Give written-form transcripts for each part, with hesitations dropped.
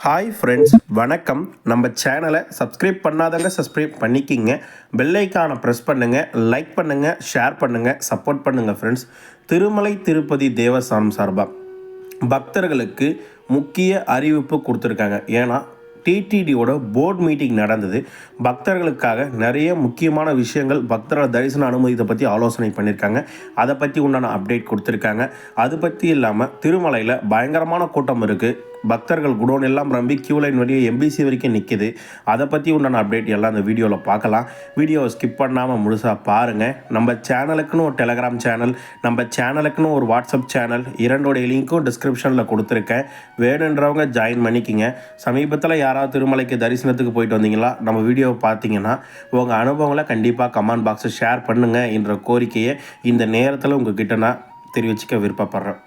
Hi friends, வணக்கம். நம்ம சேனலை சப்ஸ்கிரைப் பண்ணாதவங்க சப்ஸ்கிரைப் பண்ணிக்கிங்க. பெல் ஐக்கானை ப்ரெஸ் பண்ணுங்கள், லைக் பண்ணுங்கள், ஷேர் பண்ணுங்கள், சப்போர்ட் பண்ணுங்கள் ஃப்ரெண்ட்ஸ். திருமலை திருப்பதி தேவஸ்தானம் சார்பாக பக்தர்களுக்கு முக்கிய அறிவிப்பு கொடுத்துருக்காங்க. ஏன்னா டிடிடியோட போர்டு மீட்டிங் நடந்தது. பக்தர்களுக்காக நிறைய முக்கியமான விஷயங்கள், பக்தர்கள் தரிசன அனுமதியை பற்றி ஆலோசனை பண்ணியிருக்காங்க. அதை பற்றி உண்டான அப்டேட் கொடுத்துருக்காங்க. அது பற்றி இல்லாமல் திருமலையில் பயங்கரமான கூட்டம் இருக்குது. பக்தர்கள் குடோன் எல்லாம் நம்பி கியூ லைன் வழியே எம்பிசி வரைக்கும் நிற்கிது. அதை பற்றி உண்டான அப்டேட் எல்லாம் இந்த வீடியோவில் பார்க்கலாம். வீடியோவை ஸ்கிப் பண்ணாமல் முழுசாக பாருங்கள். நம்ம சேனலுக்குன்னு ஒரு டெலகிராம் சேனல், நம்ம சேனலுக்குன்னு ஒரு வாட்ஸ்அப் சேனல், இரண்டோடைய லிங்க்கும் டிஸ்கிரிப்ஷனில் கொடுத்துருக்கேன். வேணுன்றவங்க ஜாயின் பண்ணிக்கிங்க. சமீபத்தில் யாராவது திருமலைக்கு தரிசனத்துக்கு போயிட்டு வந்தீங்களா? நம்ம வீடியோவை பார்த்தீங்கன்னா உங்கள் அனுபவங்களை கண்டிப்பாக கமெண்ட் பாக்ஸில் ஷேர் பண்ணுங்கள் என்ற கோரிக்கையை இந்த நேரத்தில் உங்ககிட்ட நான் தெரிவிச்சுக்க விருப்பப்படுறேன்.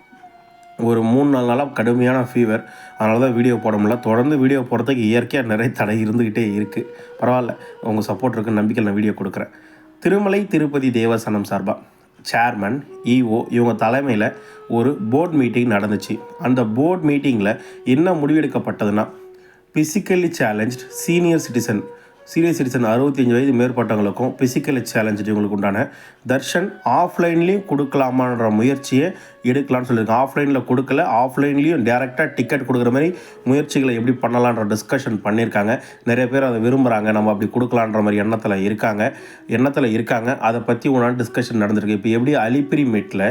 ஒரு 3-4 நாளாக கடுமையான ஃபீவர், அதனால தான் வீடியோ போட முடியல. தொடர்ந்து வீடியோ போடுறதுக்கு இயற்கையாக நிறைய தடை இருந்துக்கிட்டே இருக்குது. பரவாயில்ல, உங்கள் சப்போர்ட் இருக்குது, நம்பிக்கையில் நான் வீடியோ கொடுக்குறேன். திருமலை திருப்பதி தேவஸ்தானம் சார்பாக சேர்மன், இஓ இவங்க தலைமையில் ஒரு போர்டு மீட்டிங் நடந்துச்சு. அந்த போர்டு மீட்டிங்கில் என்ன முடிவெடுக்கப்பட்டதுன்னா, பிசிக்கலி சேலஞ்ச்டு சீனியர் சிட்டிசன் 65 வயது மேற்பட்டவங்களுக்கும் பிசிக்கலி சேலஞ்சு இவங்களுக்கு உண்டான தர்ஷன் ஆஃப்லைன்லேயும் கொடுக்கலாமான்ற முயற்சியை எடுக்கலான்னு சொல்லியிருக்காங்க. ஆஃப்லைனில் கொடுக்கல, ஆஃப்லைன்லேயும் டேரெக்டாக டிக்கெட் கொடுக்குற மாதிரி முயற்சிகளை எப்படி பண்ணலான்ற டிஸ்கஷன் பண்ணியிருக்காங்க. நிறைய பேர் அதை விரும்புகிறாங்க, நம்ம அப்படி கொடுக்கலான்ற மாதிரி எண்ணத்தில் இருக்காங்க. அதை பற்றி உண்டான டிஸ்கஷன் நடந்திருக்கு. இப்போ எப்படி அலிபிரிமேட்டில்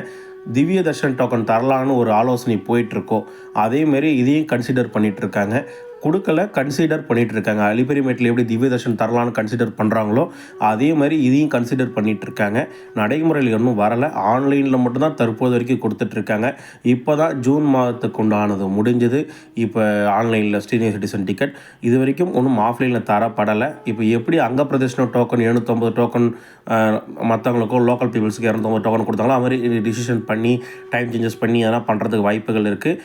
திவ்ய தர்ஷன் டோக்கன் தரலான்னு ஒரு ஆலோசனை போயிட்டுருக்கோ, அதேமாரி இதையும் கன்சிடர் பண்ணிகிட்ருக்காங்க. கொடுக்கல, கன்சிடர் பண்ணிகிட்ருக்காங்க. அலிபெரிமேட்டில் எப்படி திவ்ய தர்ஷன் தரலான்னு கன்சிடர் பண்ணுறாங்களோ அதே மாதிரி இதையும் கன்சிடர் பண்ணிகிட்ருக்காங்க. நடைமுறையில் இன்னும் வரலை, ஆன்லைனில் மட்டும்தான் தற்போது வரைக்கும் கொடுத்துட்ருக்காங்க. இப்போ தான் ஜூன் மாதத்துக்கு உண்டானது முடிஞ்சது. இப்போ ஆன்லைனில் சீனியர் சிட்டிசன் டிக்கெட் இது வரைக்கும் ஒன்றும் ஆஃப்லைனில் தரப்படலை. இப்போ எப்படி அங்க பிரதேசன டோக்கன் 750 டோக்கன் மற்றவங்களுக்கும் லோக்கல் பீப்புள்ஸுக்கு 250 டோக்கன் கொடுத்தாங்களோ அது மாதிரி டிசிஷன் பண்ணி டைம் சேஞ்சஸ் பண்ணி அதெல்லாம் பண்ணுறதுக்கு வாய்ப்புகள் இருக்குது.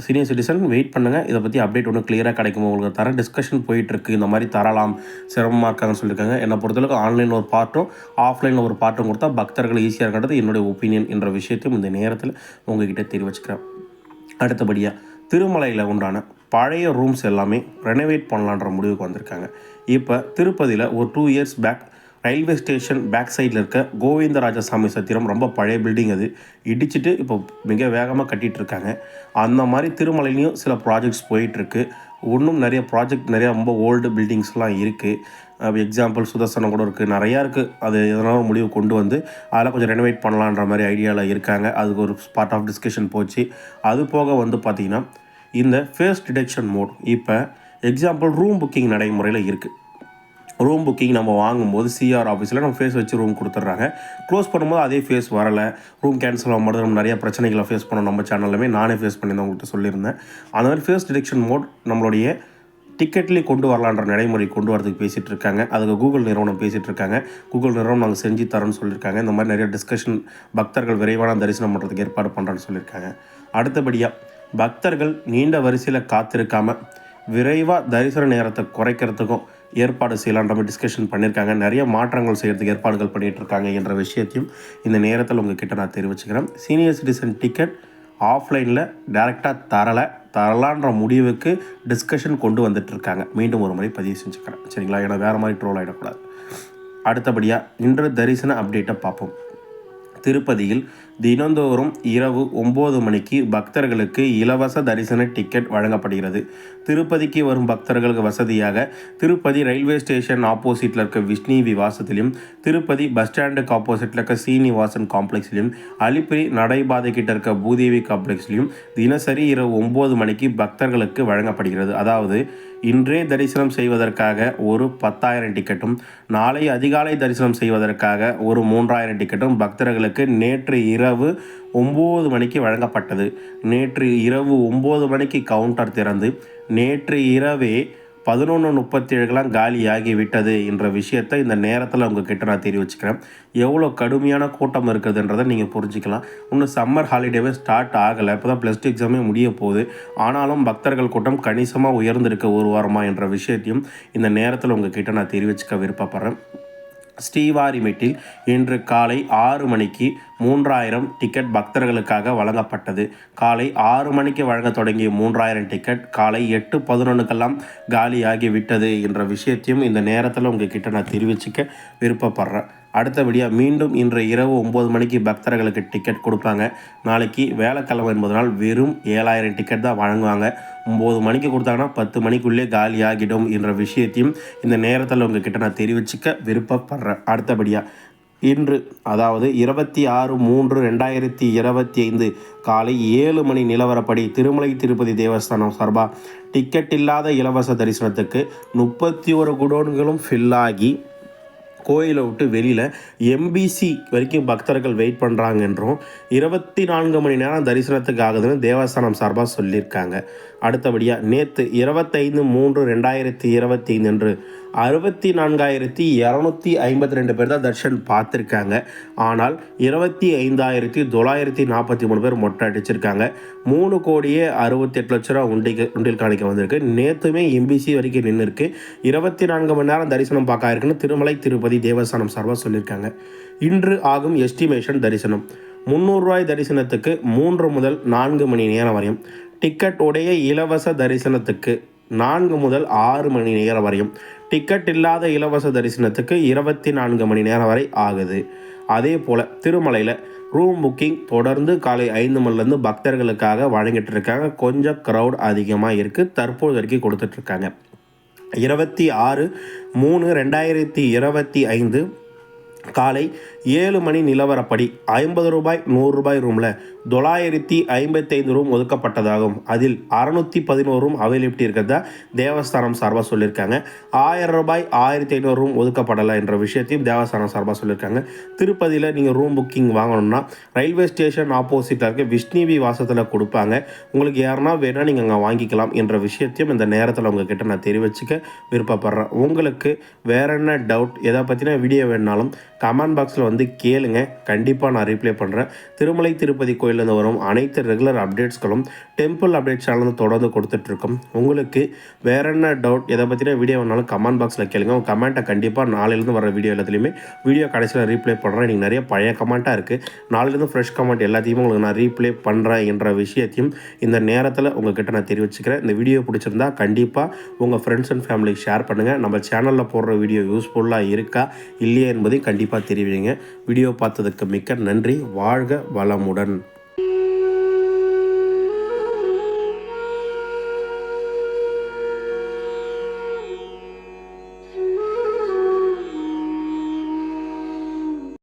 சீனியர் சிட்டிசன் வெயிட் பண்ணுங்கள். இதை பற்றி அப்டேட் ஒன்று கிளியராக கிடைக்கும். உங்களுக்கு தர டிஸ்கஷன் போயிட்டுருக்கு. இந்த மாதிரி தரலாம், சிரமமாக இருக்காங்கன்னு சொல்லியிருக்காங்க. என்னை பொறுத்தளவுக்கு ஆன்லைனில் ஒரு பார்ட்டும் ஆஃப்லைனில் ஒரு பார்ட்டும் கொடுத்தா பக்தர்கள் ஈஸியாக இருக்கிறது என்னுடைய ஒப்பீனியன் என்ற விஷயத்தையும் இந்த நேரத்தில் உங்ககிட்ட தெரிவிச்சுக்கிறேன். அடுத்தபடியாக திருமலையில் உண்டான பழைய ரூம்ஸ் எல்லாமே ரெனோவேட் பண்ணலான்ற முடிவுக்கு வந்திருக்காங்க. இப்போ திருப்பதியில் ஒரு 2 years back railway station back சைடில் இருக்க கோவிந்தராஜசாமி சத்திரம் ரொம்ப பழைய பில்டிங், அது இடிச்சிட்டு இப்போ மிக வேகமாக கட்டிகிட்ருக்காங்க. அந்த மாதிரி திருமலையிலையும் சில ப்ராஜெக்ட்ஸ் போயிட்டுருக்கு. இன்னும் நிறைய ப்ராஜெக்ட், நிறையா ரொம்ப ஓல்டு பில்டிங்ஸ்லாம் இருக்குது. எக்ஸாம்பிள் சுதர்சனம் கூட இருக்குது, நிறையா இருக்குது. அது எதனால முடிவு கொண்டு வந்து அதெல்லாம் கொஞ்சம் ரெனோவேட் பண்ணலான்ற மாதிரி ஐடியாவில் இருக்காங்க. அதுக்கு ஒரு பார்ட் ஆஃப் டிஸ்கஷன் போச்சு. அது போக வந்து பார்த்திங்கன்னா இந்த ஃபேஸ் டிடெக்ஷன் மோட் இப்போ எக்ஸாம்பிள் ரூம் புக்கிங் நடைமுறையில் இருக்குது. ரூம் புக்கிங் நம்ம வாங்கும்போது சிஆர் ஆஃபீஸில் நம்ம ஃபேஸ் வச்சு ரூம் கொடுத்துட்றாங்க. க்ளோஸ் பண்ணும்போது அதே ஃபேஸ் வரலை, ரூம் கேன்சல் ஆகும்போது நம்ம நிறைய பிரச்சனைகளை ஃபேஸ் பண்ணோம். நம்ம சேனல்லுமே நானே ஃபேஸ் பண்ணியிருந்தேன், உங்கள்கிட்ட சொல்லியிருந்தேன். அந்த மாதிரி ஃபேஸ் டிடெக்ஷன் மோட் நம்மளுடைய டிக்கெட்லேயே கொண்டு வரலான்ற நடைமுறை கொண்டு வரதுக்கு பேசிகிட்டு இருக்காங்க. அதுக்கு கூகுள் நிறுவனம் பேசிகிட்டு இருக்காங்க. கூகுள் நிறுவனம் நாங்கள் செஞ்சு தரோன்னு சொல்லியிருக்காங்க. இந்த மாதிரி நிறைய டிஸ்கஷன், பக்தர்கள் விரைவான தரிசனம் பண்ணுறதுக்கு ஏற்பாடு பண்ணுறேன்னு சொல்லியிருக்காங்க. அடுத்தபடியாக பக்தர்கள் நீண்ட வரிசையில் காத்திருக்காமல் விரைவாக தரிசன நேரத்தை குறைக்கிறதுக்கும் ஏற்பாடு செய்யலான்ற மாதிரி டிஸ்கஷன் பண்ணியிருக்காங்க. நிறைய மாற்றங்கள் செய்கிறதுக்கு ஏற்பாடுகள் பண்ணிகிட்ருக்காங்க என்ற விஷயத்தையும் இந்த நேரத்தில் உங்ககிட்ட நான் தெரிவிச்சுக்கிறேன். சீனியர் சிட்டிசன் டிக்கெட் ஆஃப்லைனில் டேரெக்டாக தரலான்ற முடிவுக்கு டிஸ்கஷன் கொண்டு வந்துட்டுருக்காங்க. மீண்டும் ஒரு முறை பதிவு செஞ்சுக்கிறேன், சரிங்களா? ஏன்னா வேறு மாதிரி ட்ரோல் ஆகிடக்கூடாது. அடுத்தபடியாக இன்று தரிசன அப்டேட்டை பார்ப்போம். திருப்பதியில் தினந்தோறும் இரவு 9 மணிக்கு பக்தர்களுக்கு இலவச தரிசன டிக்கெட் வழங்கப்படுகிறது. திருப்பதிக்கு வரும் பக்தர்களுக்கு வசதியாக திருப்பதி ரயில்வே ஸ்டேஷன் ஆப்போசிட்டில் இருக்க விஷ்ணு விவாசத்திலையும், திருப்பதி பஸ் ஸ்டாண்டுக்கு ஆப்போசிட்டில் இருக்க சீனிவாசன் காம்ப்ளெக்ஸ்லையும், அலிப்பிரி நடைபாதை கிட்ட இருக்க பூதேவி காம்ப்ளெக்ஸ்லையும் தினசரி இரவு 9 மணிக்கு பக்தர்களுக்கு வழங்கப்படுகிறது. அதாவது இன்றே தரிசனம் செய்வதற்காக ஒரு 10,000 டிக்கெட்டும், நாளை அதிகாலை தரிசனம் செய்வதற்காக ஒரு 3,000 டிக்கெட்டும் பக்தர்களுக்கு நேற்று இரவு 9 மணிக்கு வழங்கப்பட்டது. நேற்று இரவு 9 மணிக்கு கவுண்டர் திறந்து நேற்று இரவே 11:37 காலியாகிவிட்டது என்ற விஷயத்தை இந்த நேரத்தில் உங்ககிட்ட நான் தெரிவிச்சுக்கிறேன். எவ்வளோ கடுமையான கூட்டம் இருக்குதுன்றதை நீங்கள் புரிஞ்சிக்கலாம். இன்னும் சம்மர் ஹாலிடேவே ஸ்டார்ட் ஆகலை, இப்போ தான் +2 எக்ஸாமே முடிய போகுது. ஆனாலும் பக்தர்கள் கூட்டம் கணிசமாக உயர்ந்திருக்க ஒரு வாரமாக என்ற விஷயத்தையும் இந்த நேரத்தில் உங்ககிட்ட நான் தெரிவிச்சுக்க விருப்பப்படுறேன். ஸ்ரீவாரிமெட்டில் இன்று காலை 6 மணிக்கு 3000 டிக்கெட் பக்தர்களுக்காக வழங்கப்பட்டது. காலை 6 மணிக்கு வழங்க தொடங்கிய 3000 டிக்கெட் காலை 8:11க்கெல்லாம் காலியாகி விட்டது என்ற விஷயத்தையும் இந்த நேரத்தில் உங்ககிட்ட நான் தெரிவிச்சுக்க விருப்பப்படுறேன். அடுத்தபடியாக மீண்டும் இன்று இரவு 9 மணிக்கு பக்தர்களுக்கு டிக்கெட் கொடுப்பாங்க. நாளைக்கு வேலைக்கிழமை என்பதனால் வெறும் 7000 டிக்கெட் தான் வழங்குவாங்க. 9 மணிக்கு கொடுத்தாங்கன்னா 10 மணிக்குள்ளே காலி ஆகிடும் என்ற விஷயத்தையும் இந்த நேரத்தில் உங்ககிட்ட நான் தெரிவிச்சுக்க விருப்பப்படுறேன். அடுத்தபடியாக இன்று அதாவது 26/3/2025 காலை 7 மணி நிலவரப்படி திருமலை திருப்பதி தேவஸ்தானம் சார்பாக டிக்கெட் இல்லாத இலவச தரிசனத்துக்கு 31 குடோன்களும் ஃபில்லாகி கோயிலை விட்டு வெளியில் எம்பிசி வரைக்கும் பக்தர்கள் வெயிட் பண்ணுறாங்க என்றும் 24 மணி நேரம் தரிசனத்துக்கு ஆகுதுன்னு தேவஸ்தானம் சார்பாக சொல்லியிருக்காங்க. அடுத்தபடியாக நேற்று 25/3/2025 அன்று 64,252 பேர் தான் தர்ஷன் பார்த்துருக்காங்க. ஆனால் 25,943 பேர் மொட்டை அடிச்சிருக்காங்க. 3,68,00,000 உண்டில் காணிக்க வந்திருக்கு. நேற்றுமே எம்பிசி வரைக்கும் நின்று இருக்கு. 24 மணி நேரம் தரிசனம் பார்க்க இருக்குன்னு திருமலை திருப்பதி தேவஸ்தானம் சார்பாக சொல்லியிருக்காங்க. இன்று ஆகும் எஸ்டிமேஷன் தரிசனம் ₹300 தரிசனத்துக்கு 3 முதல் 4 மணி நேரம் வரையும், டிக்கெட் உடைய இலவச தரிசனத்துக்கு 4 முதல் 6 மணி நேரம் வரையும், டிக்கெட் இல்லாத இலவச தரிசனத்துக்கு 24 மணி நேரம் வரை ஆகுது. அதே போல் திருமலையில் ரூம் புக்கிங் தொடர்ந்து காலை 5 மணிலேருந்து பக்தர்களுக்காக வழங்கிட்டு இருக்காங்க. கொஞ்சம் க்ரௌட் அதிகமாக இருக்குது. தற்போது வரைக்கும் கொடுத்துட்ருக்காங்க. 26/3/2025 காலை 7 மணி நிலவரப்படி ₹50 ₹100 ரூமில் 955 ரூம் ஒதுக்கப்பட்டதாகும். அதில் 611 ரூம் அவைலபிலிட்டி இருக்கிறதா தேவஸ்தானம் சார்பாக சொல்லியிருக்காங்க. ₹1000 1500 ரூம் ஒதுக்கப்படலை என்ற விஷயத்தையும் தேவஸ்தானம் சார்பாக சொல்லியிருக்காங்க. திருப்பதியில் நீங்கள் ரூம் புக்கிங் வாங்கணும்னா ரயில்வே ஸ்டேஷன் ஆப்போசிட்டில் இருக்க விஷ்ணுவி வாசத்தில் கொடுப்பாங்க. உங்களுக்கு யாருன்னா வேணால் நீங்கள் அங்கே வாங்கிக்கலாம் என்ற விஷயத்தையும் இந்த நேரத்தில் உங்ககிட்ட நான் தெரிவிச்சுக்க விருப்பப்படுறேன். உங்களுக்கு வேற என்ன டவுட் எதை பற்றின வீடியோ வேணாலும் கமெண்ட் பாக்ஸில் வந்து கேளுங்க. கண்டிப்பாக நான் ரிப்ளை பண்ணுறேன். திருமலை திருப்பதி கோயிலேருந்து வரும் அனைத்து ரெகுலர் அப்டேட்ஸ்களும் டெம்பிள் அப்டேட் சேனல் தொடர்ந்து கொடுத்துட்ருக்கோம். உங்களுக்கு வேற என்ன டவுட் எதை பற்றின வீடியோ வேணாலும் கமெண்ட் பாக்ஸில் கேளுங்க. உங்கள் கமெண்ட்டை கண்டிப்பாக நாளையிலேருந்து வர வீடியோ எல்லாத்துலேயுமே வீடியோ கடைசியில் ரீப்ளே பண்ணுறேன். நீங்கள் நிறைய பழைய கமெண்ட்டாக இருக்குது. நாளையிலேருந்து ஃப்ரெஷ் கமெண்ட் எல்லாத்தையுமே உங்களுக்கு நான் ரீப்ளே பண்ணுறேன் என்ற விஷயத்தையும் இந்த நேரத்தில் உங்கள்கிட்ட நான் தெரிவிச்சுக்கிறேன். இந்த வீடியோ பிடிச்சிருந்தா கண்டிப்பாக உங்கள் ஃப்ரெண்ட்ஸ் அண்ட் ஃபேமிலிக்கு ஷேர் பண்ணுங்கள். நம்ம சேனலில் போடுற வீடியோ யூஸ்ஃபுல்லாக இருக்கா இல்லையா என்பதை கண்டிப்பாக தெரிவிங்க. வீடியோ பார்த்ததுக்கு மிக்க நன்றி. வாழ்க வளமுடன்.